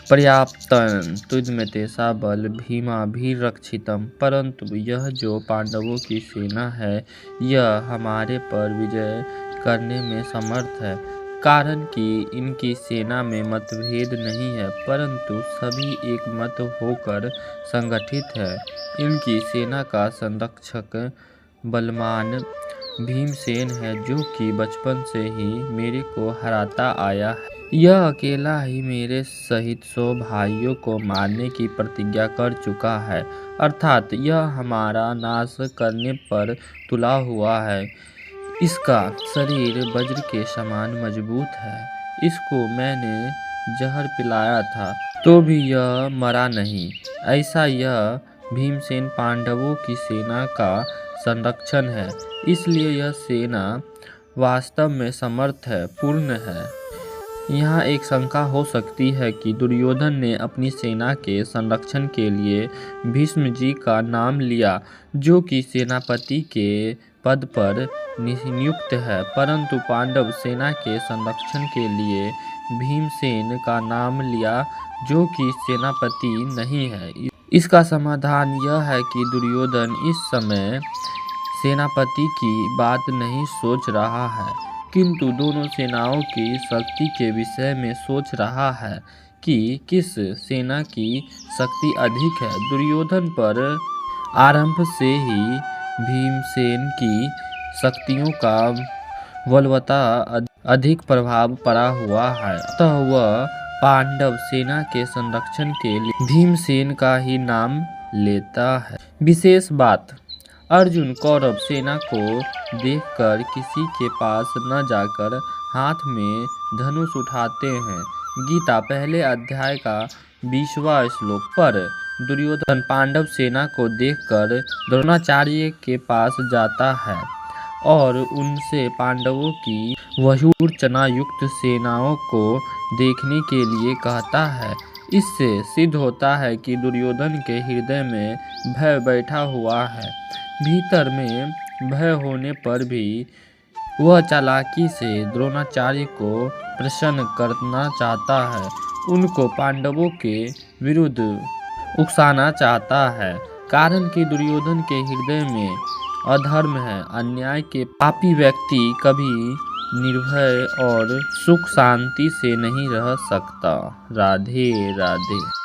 पर्याप्तं तुझमें तेषा बल भीमाभिरक्षितम्। परंतु यह जो पांडवों की सेना है यह हमारे पर विजय करने में समर्थ है, कारण कि इनकी सेना में मतभेद नहीं है परंतु सभी एक मत होकर संगठित है। इनकी सेना का संरक्षक बलवान भीमसेन है, जो कि बचपन से ही मेरे को हराता आया है। यह अकेला ही मेरे सहित 100 भाइयों को मारने की प्रतिज्ञा कर चुका है, अर्थात यह हमारा नाश करने पर तुला हुआ है। इसका शरीर वज्र के समान मजबूत है। इसको मैंने जहर पिलाया था तो भी यह मरा नहीं। ऐसा यह भीमसेन पांडवों की सेना का संरक्षण है, इसलिए यह सेना वास्तव में समर्थ है, पूर्ण है। यहाँ एक शंका हो सकती है कि दुर्योधन ने अपनी सेना के संरक्षण के लिए भीष्म जी का नाम लिया, जो कि सेनापति के पद पर नियुक्त है, परंतु पांडव सेना के संरक्षण के लिए भीमसेन का नाम लिया, जो कि सेनापति नहीं है। इसका समाधान यह है कि दुर्योधन इस समय सेनापति की बात नहीं सोच रहा है, किंतु दोनों सेनाओं की शक्ति के विषय में सोच रहा है कि किस सेना की शक्ति अधिक है। दुर्योधन पर आरंभ से ही भीमसेन की शक्तियों का बलवत्ता अधिक प्रभाव पड़ा हुआ है, अतः वह पांडव सेना के संरक्षण के लिए भीमसेन का ही नाम लेता है। विशेष बात, अर्जुन कौरव सेना को देखकर किसी के पास न जाकर हाथ में धनुष उठाते हैं। गीता पहले अध्याय का 20वां श्लोक। पर दुर्योधन पांडव सेना को देखकर द्रोणाचार्य के पास जाता है और उनसे पांडवों की व्यूहरचना युक्त सेनाओं को देखने के लिए कहता है। इससे सिद्ध होता है कि दुर्योधन के हृदय में भय बैठा हुआ है। भीतर में भय होने पर भी वह चालाकी से द्रोणाचार्य को प्रसन्न करना चाहता है, उनको पांडवों के विरुद्ध उकसाना चाहता है, कारण कि दुर्योधन के हृदय में अधर्म है। अन्याय के पापी व्यक्ति कभी निर्भय और सुख शांति से नहीं रह सकता। राधे राधे।